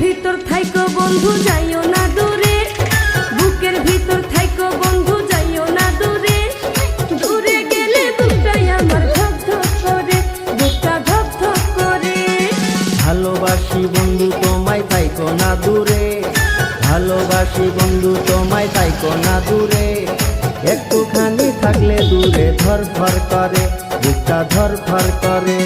ভিতর থাইকো বন্ধু যাইও না দূরে, বুকের ভিতর থাইকো বন্ধু যাইও না দূরে। দূরে গেলে বুকটাই আমার ধক ধক করে, বুকটা ধক ধক করে। ভালোবাসি বন্ধু তোমায় থাইকো না দূরে, ভালোবাসি বন্ধু তোমায় থাইকো না দূরে। একটুখানি থাকলে দূরে ধরফর করে, বুকটা ধরফর করে।